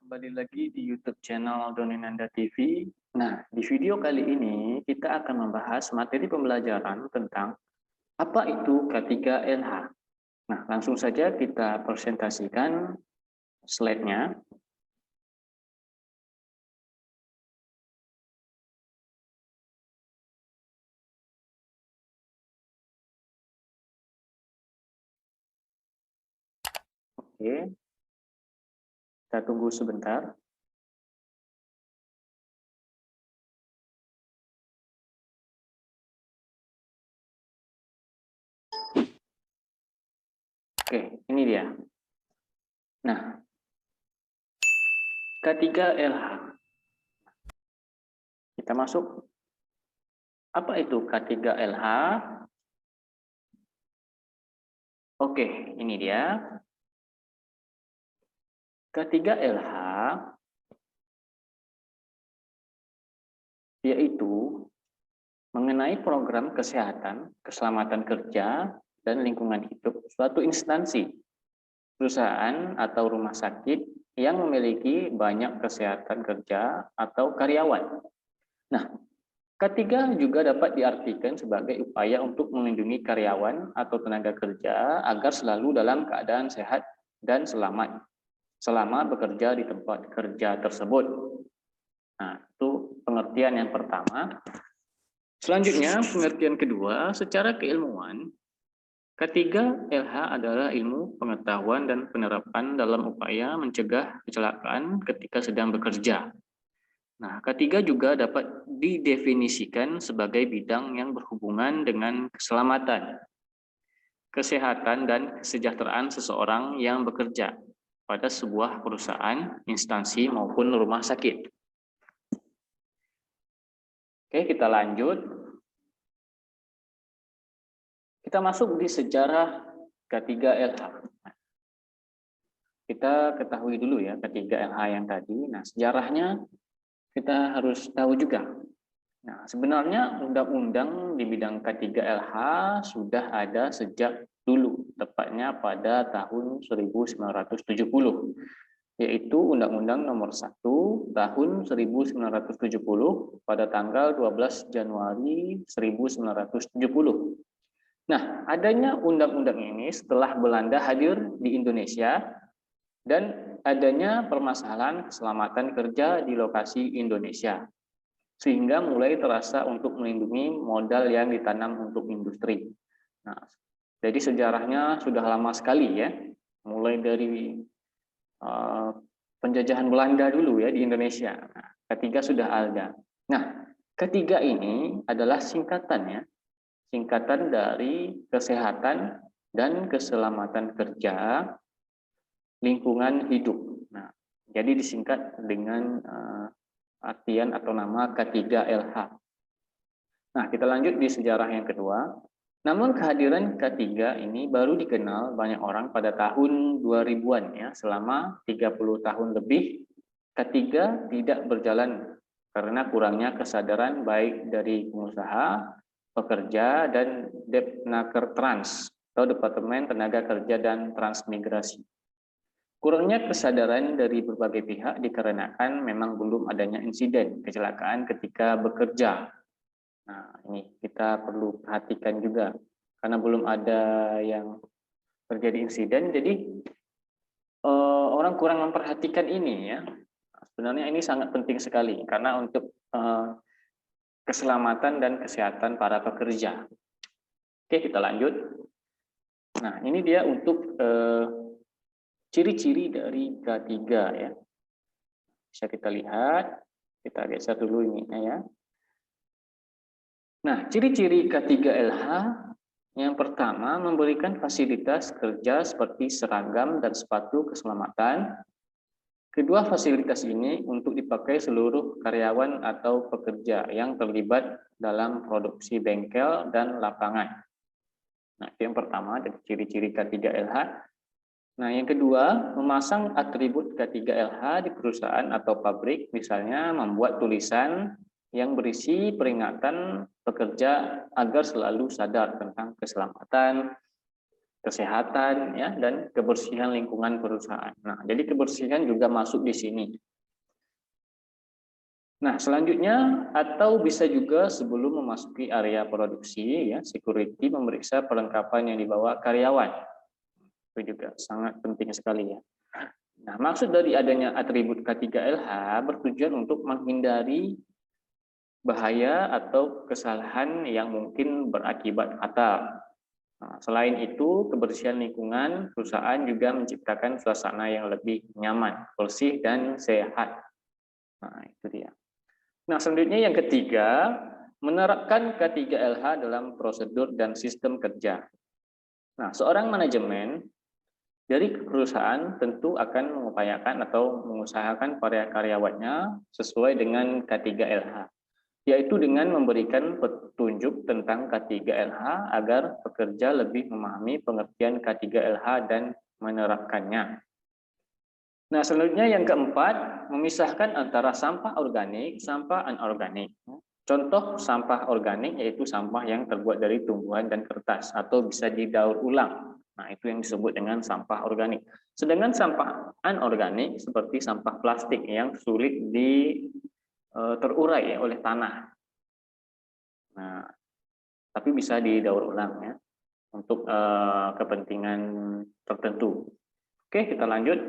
Kembali lagi di YouTube channel Doni Nanda TV. Nah, di video kali ini kita akan membahas materi pembelajaran tentang apa itu K3LH. Nah, langsung saja kita presentasikan slide-nya. Oke, kita tunggu sebentar. Oke, ini dia. Nah, K3LH. Kita masuk. Apa itu K3LH? Oke, ini dia. K3LH yaitu mengenai program kesehatan, keselamatan kerja, dan lingkungan hidup suatu instansi, perusahaan atau rumah sakit yang memiliki banyak kesehatan kerja atau karyawan. Nah, ketiga juga dapat diartikan sebagai upaya untuk melindungi karyawan atau tenaga kerja agar selalu dalam keadaan sehat dan selamat selama bekerja di tempat kerja tersebut. Nah, itu pengertian yang pertama. Selanjutnya, pengertian kedua, secara keilmuan, K3LH adalah ilmu pengetahuan dan penerapan dalam upaya mencegah kecelakaan ketika sedang bekerja. Nah, K3 juga dapat didefinisikan sebagai bidang yang berhubungan dengan keselamatan, kesehatan, dan kesejahteraan seseorang yang bekerja pada sebuah perusahaan, instansi, maupun rumah sakit. Oke, kita lanjut. Kita masuk di sejarah K3LH. Kita ketahui dulu ya K3LH yang tadi. Nah, sejarahnya kita harus tahu juga. Nah, sebenarnya undang-undang di bidang K3LH sudah ada sejak dulu, tepatnya pada tahun 1970, yaitu Undang-Undang Nomor 1 Tahun 1970 pada tanggal 12 Januari 1970. Nah, adanya undang-undang ini setelah Belanda hadir di Indonesia dan adanya permasalahan keselamatan kerja di lokasi Indonesia, sehingga mulai terasa untuk melindungi modal yang ditanam untuk industri. Nah, jadi sejarahnya sudah lama sekali ya, mulai dari penjajahan Belanda dulu ya di Indonesia. Nah, ketiga sudah ada. Nah, ketiga ini adalah singkatan dari kesehatan dan keselamatan kerja, lingkungan hidup. Nah, jadi disingkat dengan artian atau nama K3LH. Nah, kita lanjut di sejarah yang kedua. Namun kehadiran K3 ini baru dikenal banyak orang pada tahun 2000-an ya, selama 30 tahun lebih K3 tidak berjalan karena kurangnya kesadaran baik dari pengusaha, pekerja, dan Depnakertrans atau Departemen Tenaga Kerja dan Transmigrasi. Kurangnya kesadaran dari berbagai pihak dikarenakan memang belum adanya insiden kecelakaan ketika bekerja. Nah, ini kita perlu perhatikan juga karena belum ada yang terjadi insiden, jadi orang kurang memperhatikan ini ya. Sebenarnya ini sangat penting sekali karena untuk keselamatan dan kesehatan para pekerja. Oke, kita lanjut. Nah, ini dia untuk ciri-ciri dari K3 ya. Bisa kita lihat, kita geser dulu ini ya. Nah, ciri-ciri K3LH yang pertama memberikan fasilitas kerja seperti seragam dan sepatu keselamatan. Kedua fasilitas ini untuk dipakai seluruh karyawan atau pekerja yang terlibat dalam produksi bengkel dan lapangan. Nah, itu yang pertama dari ciri-ciri K3LH. Nah, yang kedua, memasang atribut K3LH di perusahaan atau pabrik, misalnya membuat tulisan yang berisi peringatan pekerja agar selalu sadar tentang keselamatan, kesehatan, ya, dan kebersihan lingkungan perusahaan. Nah, jadi kebersihan juga masuk di sini. Nah, selanjutnya atau bisa juga sebelum memasuki area produksi, ya, security memeriksa perlengkapan yang dibawa karyawan. Itu juga sangat penting sekali, ya. Nah, maksud dari adanya atribut K3LH bertujuan untuk menghindari bahaya atau kesalahan yang mungkin berakibat fatal. Nah, selain itu, kebersihan lingkungan perusahaan juga menciptakan suasana yang lebih nyaman, bersih, dan sehat. Nah, itu dia. Nah, selanjutnya yang ketiga, menerapkan K3LH dalam prosedur dan sistem kerja. Nah, seorang manajemen dari perusahaan tentu akan mengupayakan atau mengusahakan para karyawannya sesuai dengan K3LH, yaitu dengan memberikan petunjuk tentang K3LH agar pekerja lebih memahami pengertian K3LH dan menerapkannya. Nah, selanjutnya yang keempat, memisahkan antara sampah organik, sampah anorganik. Contoh sampah organik yaitu sampah yang terbuat dari tumbuhan dan kertas atau bisa didaur ulang. Nah, itu yang disebut dengan sampah organik. Sedangkan sampah anorganik seperti sampah plastik yang sulit terurai, ya, oleh tanah. Nah, tapi bisa didaur ulang, ya, untuk kepentingan tertentu. Oke, kita lanjut.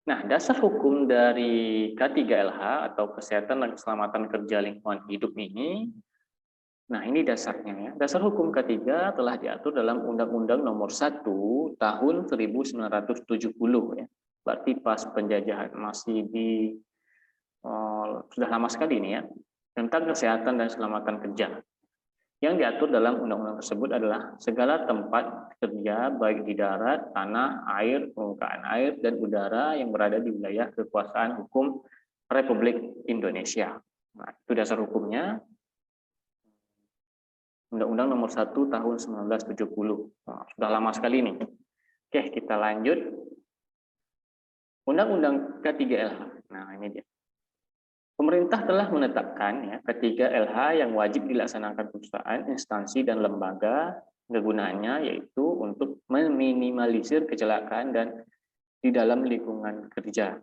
Nah, dasar hukum dari K3LH atau Kesehatan dan Keselamatan Kerja Lingkungan Hidup ini, nah ini dasarnya, ya. Dasar hukum K3 telah diatur dalam Undang-Undang Nomor 1 Tahun 1970, ya. Berarti pas penjajahan masih sudah lama sekali ini, ya, tentang kesehatan dan keselamatan kerja. Yang diatur dalam undang-undang tersebut adalah segala tempat kerja baik di darat, tanah, air, permukaan air, dan udara yang berada di wilayah kekuasaan hukum Republik Indonesia. Nah, itu dasar hukumnya. Undang-Undang Nomor 1 Tahun 1970. Nah, sudah lama sekali nih. Oke, kita lanjut. Undang-Undang K3LH. Nah, ini dia. Pemerintah telah menetapkan, ya, K3LH yang wajib dilaksanakan perusahaan, instansi, dan lembaga. Kegunaannya yaitu untuk meminimalisir kecelakaan dan di dalam lingkungan kerja.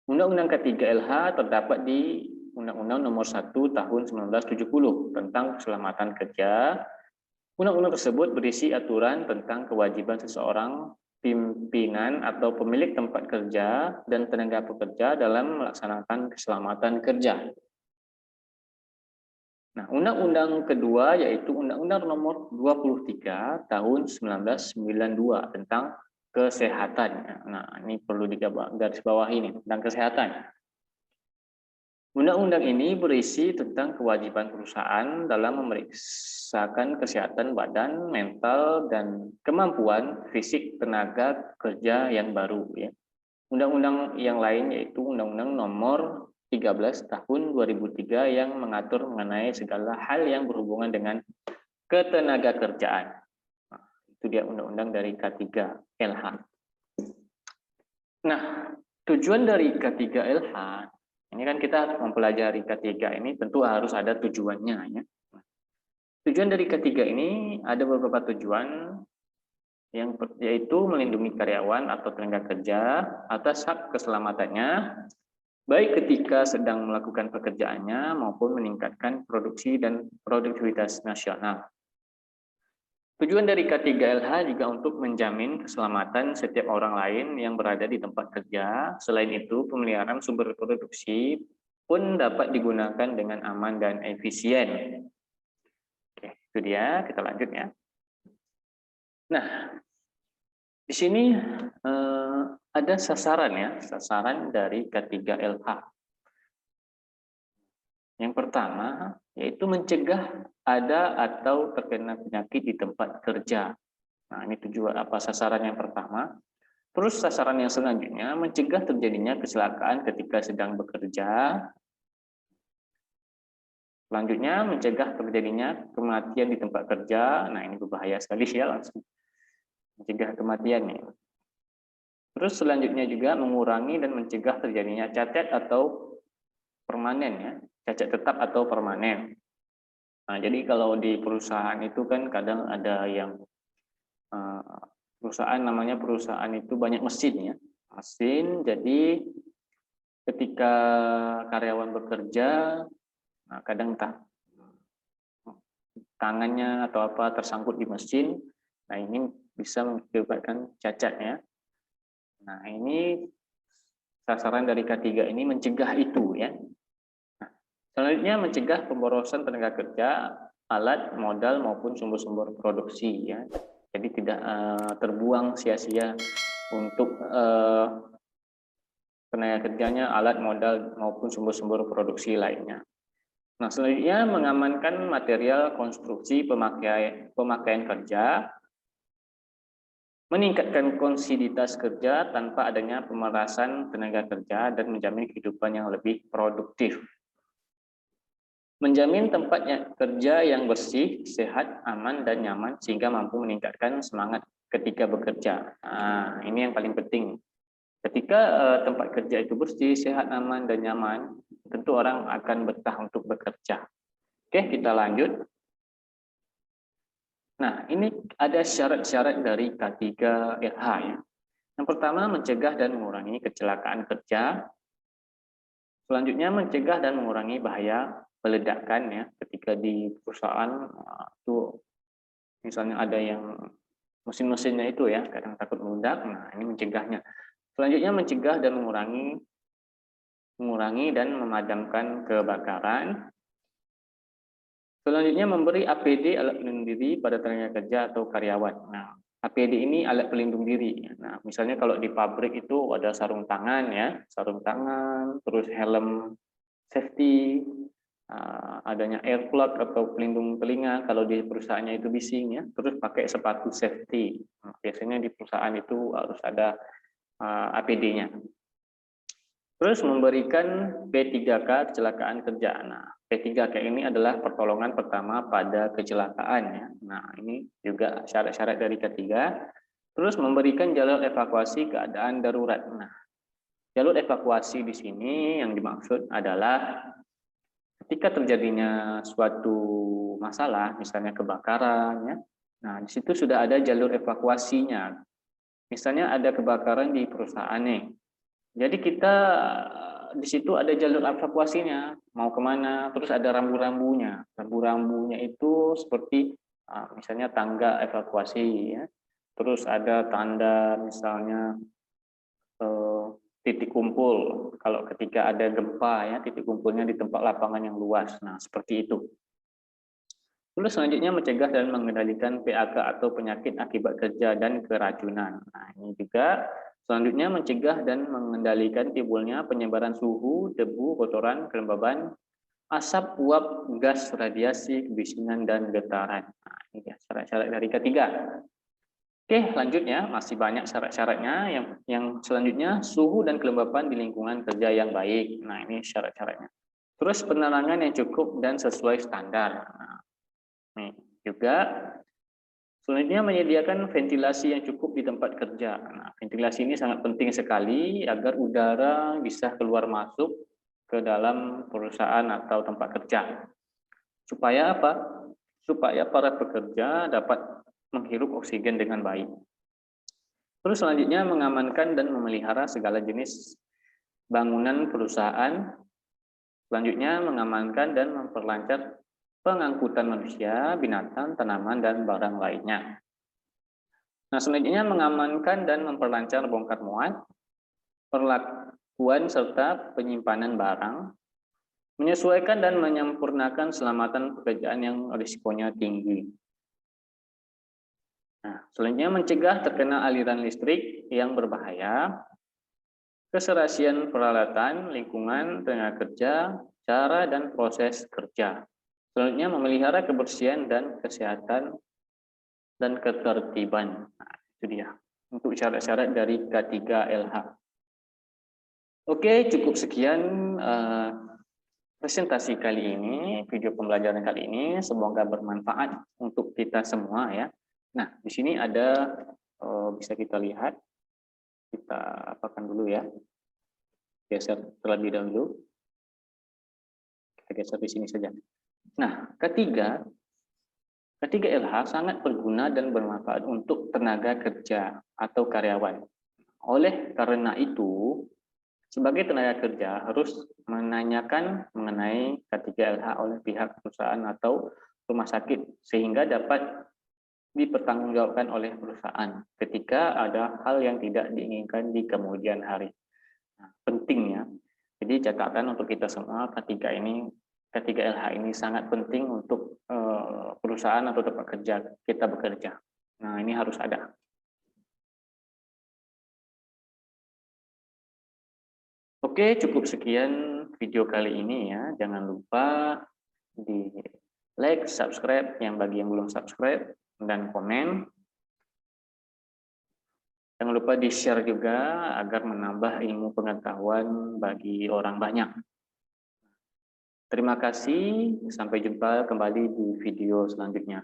Undang-Undang K3LH terdapat di Undang-Undang Nomor 1 Tahun 1970 tentang keselamatan kerja. Undang-undang tersebut berisi aturan tentang kewajiban seseorang pimpinan atau pemilik tempat kerja dan tenaga pekerja dalam melaksanakan keselamatan kerja. Nah, undang-undang kedua yaitu Undang-Undang Nomor 23 Tahun 1992 tentang kesehatan. Nah, ini perlu digarisbawahi ini tentang kesehatan. Undang-undang ini berisi tentang kewajiban perusahaan dalam memeriksakan kesehatan badan, mental, dan kemampuan fisik tenaga kerja yang baru, ya. Undang-undang yang lain yaitu Undang-Undang Nomor 13 Tahun 2003 yang mengatur mengenai segala hal yang berhubungan dengan ketenaga kerjaan. Nah, itu dia undang-undang dari K3LH. Nah, tujuan dari K3LH ini kan kita mempelajari K3 ini tentu harus ada tujuannya, ya. Tujuan dari K3 ini ada beberapa tujuan, yaitu melindungi karyawan atau tenaga kerja atas hak keselamatannya, baik ketika sedang melakukan pekerjaannya maupun meningkatkan produksi dan produktivitas nasional. Tujuan dari K3LH juga untuk menjamin keselamatan setiap orang lain yang berada di tempat kerja. Selain itu, pemeliharaan sumber produksi pun dapat digunakan dengan aman dan efisien. Oke, itu dia. Kita lanjut, ya. Nah, di sini ada sasaran, ya, sasaran dari K3LH. Yang pertama, yaitu mencegah ada atau terkena penyakit di tempat kerja. Nah, ini tujuan apa sasaran yang pertama. Terus sasaran yang selanjutnya, mencegah terjadinya kecelakaan ketika sedang bekerja. Selanjutnya, mencegah terjadinya kematian di tempat kerja. Nah, ini berbahaya sekali, ya, langsung mencegah kematian, ya. Terus selanjutnya juga mengurangi dan mencegah terjadinya cacat atau permanen, ya, cacat tetap atau permanen. Nah, jadi kalau di perusahaan itu kan kadang ada yang perusahaan, namanya perusahaan itu banyak mesin ya, mesin. Jadi ketika karyawan bekerja, nah kadang tangannya atau apa tersangkut di mesin, nah ini bisa mengakibatkan cacat ya. Nah ini sasaran dari K3 ini mencegah itu ya. Nah, selanjutnya mencegah pemborosan tenaga kerja, alat, modal maupun sumber-sumber produksi ya. Jadi tidak terbuang sia-sia untuk tenaga kerjanya, alat, modal maupun sumber-sumber produksi lainnya. Nah, selanjutnya mengamankan material konstruksi pemakaian kerja, meningkatkan konsiditas kerja tanpa adanya pemerasan tenaga kerja dan menjamin kehidupan yang lebih produktif. Menjamin tempatnya kerja yang bersih, sehat, aman, dan nyaman sehingga mampu meningkatkan semangat ketika bekerja. Nah, ini yang paling penting. Ketika tempat kerja itu bersih, sehat, aman, dan nyaman, tentu orang akan betah untuk bekerja. Oke, kita lanjut. Nah, ini ada syarat-syarat dari K3LH ya. Yang pertama, mencegah dan mengurangi kecelakaan kerja. Selanjutnya, mencegah dan mengurangi bahaya peledakan ya. Ketika di perusahaan itu misalnya ada yang mesin-mesinnya itu ya, kadang takut meledak. Nah, ini mencegahnya. Selanjutnya, mencegah dan mengurangi dan memadamkan kebakaran. Selanjutnya memberi APD alat pelindung diri pada tenaga kerja atau karyawan. Nah, APD ini alat pelindung diri. Nah, misalnya kalau di pabrik itu ada sarung tangan ya, sarung tangan, terus helm safety, adanya air plug atau pelindung telinga kalau di perusahaannya itu bising ya, terus pakai sepatu safety. Nah, biasanya di perusahaan itu harus ada APD-nya. Terus memberikan P3K kecelakaan kerja. Nah, P3K ini adalah pertolongan pertama pada kecelakaan ya. Nah, ini juga syarat-syarat dari K3. Terus memberikan jalur evakuasi keadaan darurat. Nah, jalur evakuasi di sini yang dimaksud adalah ketika terjadinya suatu masalah, misalnya kebakaran ya. Nah, di situ sudah ada jalur evakuasinya. Misalnya ada kebakaran di perusahaan nih. Jadi kita di situ ada jalur evakuasinya, mau kemana, terus ada rambu-rambunya. Rambu-rambunya itu seperti misalnya tangga evakuasi, ya. Terus ada tanda misalnya titik kumpul. Kalau ketika ada gempa, ya titik kumpulnya di tempat lapangan yang luas. Nah seperti itu. Terus selanjutnya mencegah dan mengendalikan PAK atau penyakit akibat kerja dan keracunan. Nah ini juga. Selanjutnya mencegah dan mengendalikan timbulnya penyebaran suhu, debu, kotoran, kelembaban, asap, uap, gas, radiasi, kebisingan, dan getaran. Nah, ini syarat-syarat dari ketiga. Oke, lanjutnya masih banyak syarat-syaratnya. Yang selanjutnya suhu dan kelembapan di lingkungan kerja yang baik. Nah, ini syarat-syaratnya. Terus penerangan yang cukup dan sesuai standar. Nah, ini juga. Selanjutnya menyediakan ventilasi yang cukup di tempat kerja. Nah, ventilasi ini sangat penting sekali agar udara bisa keluar masuk ke dalam perusahaan atau tempat kerja. Supaya apa? Supaya para pekerja dapat menghirup oksigen dengan baik. Terus selanjutnya mengamankan dan memelihara segala jenis bangunan perusahaan. Selanjutnya mengamankan dan memperlancar pengangkutan manusia, binatang, tanaman, dan barang lainnya. Nah, selanjutnya mengamankan dan memperlancar bongkar muat, perlakuan serta penyimpanan barang, menyesuaikan dan menyempurnakan keselamatan pekerjaan yang risikonya tinggi. Nah, selanjutnya mencegah terkena aliran listrik yang berbahaya, keserasian peralatan, lingkungan, tenaga kerja, cara dan proses kerja. Selanjutnya memelihara kebersihan dan kesehatan dan ketertiban. Nah, itu dia untuk syarat-syarat dari K3LH. Oke, cukup sekian presentasi kali ini, video pembelajaran kali ini. Semoga bermanfaat untuk kita semua ya. Nah, di sini ada bisa kita lihat. Kita apakan dulu ya. Geser terlebih dahulu. Kita geser di sini saja. Nah, ketiga Ketiga LH sangat berguna dan bermanfaat untuk tenaga kerja atau karyawan. Oleh karena itu, sebagai tenaga kerja harus menanyakan mengenai ketiga LH oleh pihak perusahaan atau rumah sakit sehingga dapat dipertanggungjawabkan oleh perusahaan ketika ada hal yang tidak diinginkan di kemudian hari. Nah, penting ya. Jadi catatan untuk kita semua, ketiga LH ini sangat penting untuk perusahaan atau tempat kerja kita bekerja. Nah, ini harus ada. Oke, cukup sekian video kali ini ya. Jangan lupa di like, subscribe yang bagi yang belum subscribe, dan komen. Jangan lupa di-share juga agar menambah ilmu pengetahuan bagi orang banyak. Terima kasih, sampai jumpa kembali di video selanjutnya.